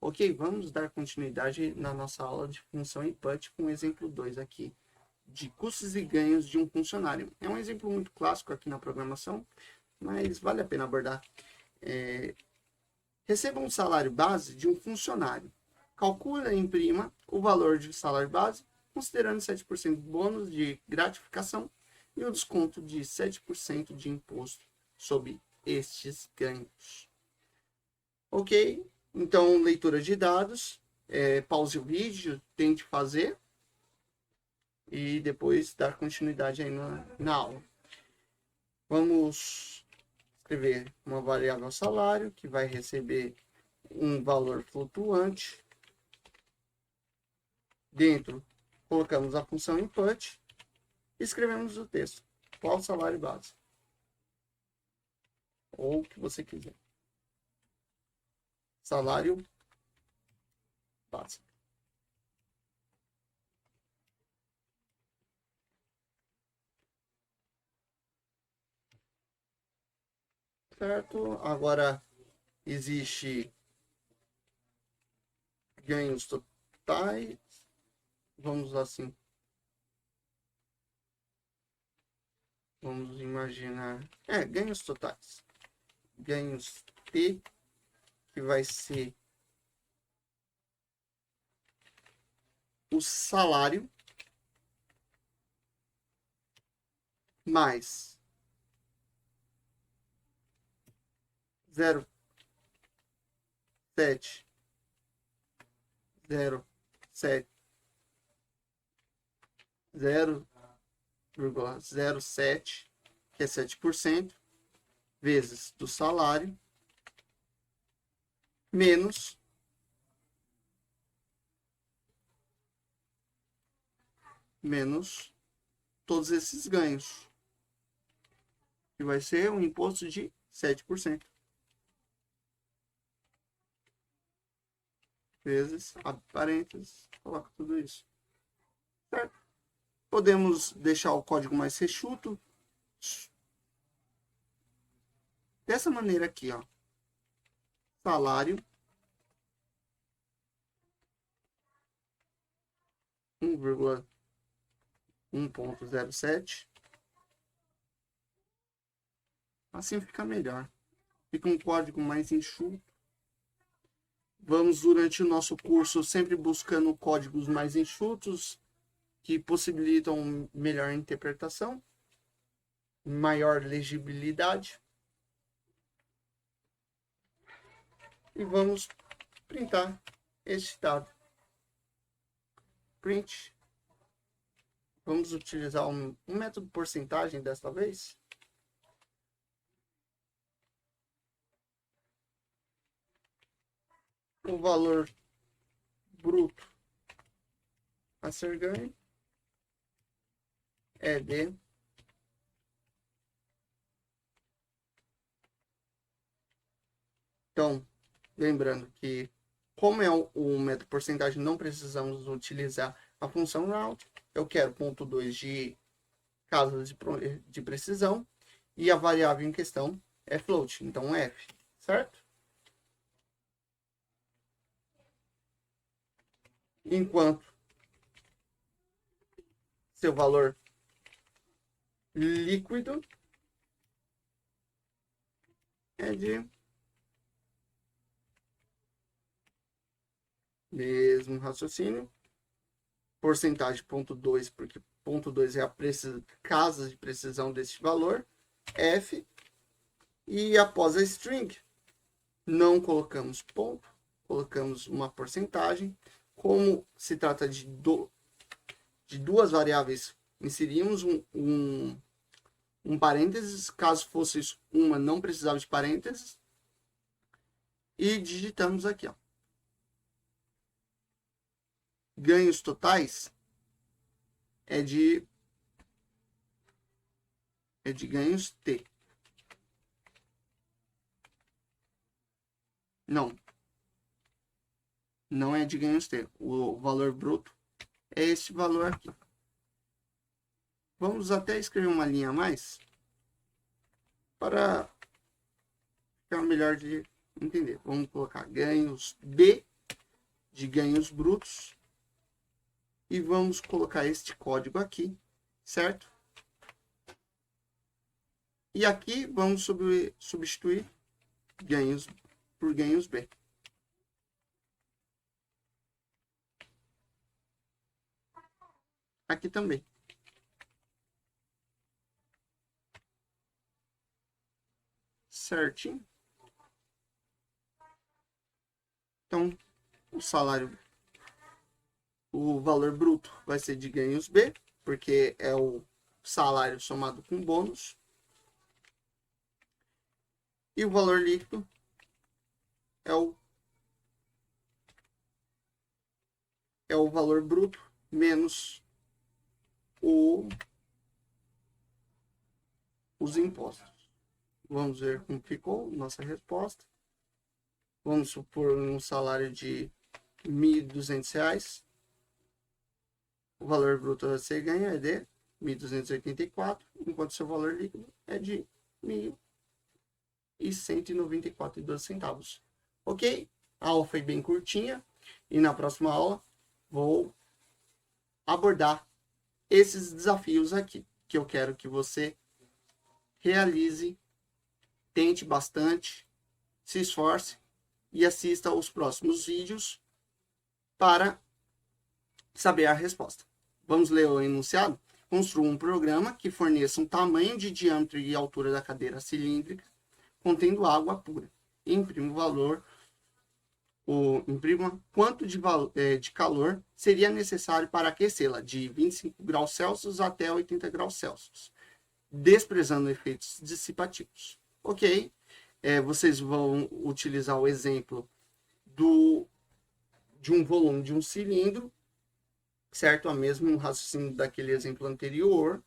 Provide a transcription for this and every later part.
Ok, vamos dar continuidade na nossa aula de função input com o exemplo 2 aqui, de custos e ganhos de um funcionário. É um exemplo muito clássico aqui na programação, mas vale a pena abordar. Receba um salário base de um funcionário. Calcula e imprima o valor de salário base, considerando 7% de bônus de gratificação e o desconto de 7% de imposto sobre estes ganhos. Ok? Então, leitura de dados, pause o vídeo, tente fazer e depois dar continuidade aí na aula. Vamos escrever uma variável salário que vai receber um valor flutuante. Dentro, colocamos a função input e escrevemos o texto. Qual o salário base? Ou o que você quiser. Salário base. Certo? Agora existe ganhos totais. Vamos assim. Vamos imaginar. Ganhos totais. Ganhos T, que vai ser o salário mais 0,7 0,07, que é 7%, vezes do salário, menos todos esses ganhos, que vai ser um imposto de 7%. Vezes, abre parênteses, coloca tudo isso. Certo? Podemos deixar o código mais enxuto. Dessa maneira aqui, ó. Salário 1,1.07. Assim fica melhor. Fica um código mais enxuto. Vamos, durante o nosso curso, sempre buscando códigos mais enxutos, que possibilitam melhor interpretação, maior legibilidade. E vamos printar este dado. Print. Vamos utilizar um método porcentagem desta vez. O valor bruto a ser ganho é de Então, lembrando que, como é o método porcentagem, não precisamos utilizar a função round. Eu quero ponto 2 de casas de precisão e a variável em questão é float, então f, certo? Enquanto seu valor líquido é de mesmo raciocínio, porcentagem ponto 2, porque ponto 2 é a casa de precisão deste valor, f, e após a string, não colocamos ponto, colocamos uma porcentagem. Como se trata de duas variáveis, inserimos um parênteses, caso fosse uma, não precisava de parênteses, e digitamos aqui, ó. Ganhos totais é de ganhos T. Não é de ganhos T. O valor bruto é este valor aqui. Vamos até escrever uma linha a mais para ficar melhor de entender. Vamos colocar ganhos B de ganhos brutos. E vamos colocar este código aqui, certo? E aqui vamos substituir ganhos por ganhos B. Aqui também. Certinho. Então, o valor bruto vai ser de ganhos B, porque é o salário somado com bônus. E o valor líquido é o valor bruto menos os impostos. Vamos ver como ficou nossa resposta. Vamos supor um salário de R$ 1.200. O valor bruto a ser ganho é de 1.284, enquanto seu valor líquido é de 1.194,12 centavos. Ok? A aula foi bem curtinha e na próxima aula vou abordar esses desafios aqui, que eu quero que você realize, tente bastante, se esforce e assista aos próximos vídeos para saber a resposta. Vamos ler o enunciado? Construa um programa que forneça um tamanho de diâmetro e altura da cadeira cilíndrica contendo água pura. Imprima quanto de calor seria necessário para aquecê-la, de 25 graus Celsius até 80 graus Celsius, desprezando efeitos dissipativos. Ok? Vocês vão utilizar o exemplo de um volume de um cilindro, certo? O mesmo raciocínio daquele exemplo anterior.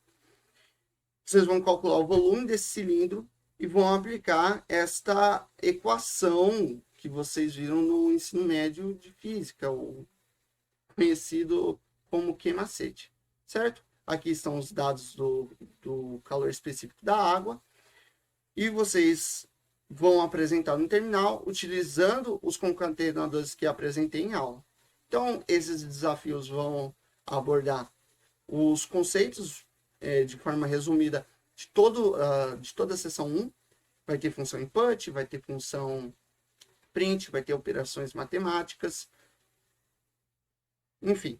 Vocês vão calcular o volume desse cilindro e vão aplicar esta equação que vocês viram no ensino médio de física, o conhecido como Q-macete, certo? Aqui estão os dados do calor específico da água e vocês vão apresentar no terminal utilizando os concatenadores que apresentei em aula. Então, esses desafios vão abordar os conceitos de forma resumida de toda a seção 1. Vai ter função input, vai ter função print, vai ter operações matemáticas, enfim.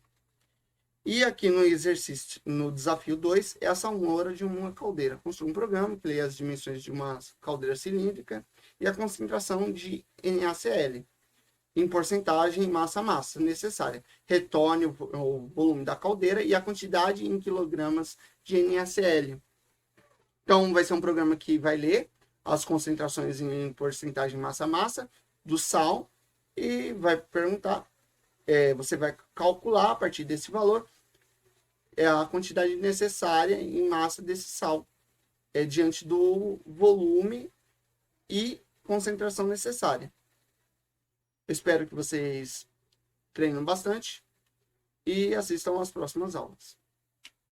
E aqui no exercício, no desafio 2, é a salmoura de uma caldeira. Construa um programa que leia as dimensões de uma caldeira cilíndrica e a concentração de NaCl em porcentagem massa-massa necessária. Retorne o volume da caldeira e a quantidade em quilogramas de NaCl. Então, vai ser um programa que vai ler as concentrações em porcentagem massa-massa do sal e vai perguntar, você vai calcular a partir desse valor a quantidade necessária em massa desse sal diante do volume e concentração necessária. Eu espero que vocês treinem bastante e assistam às próximas aulas.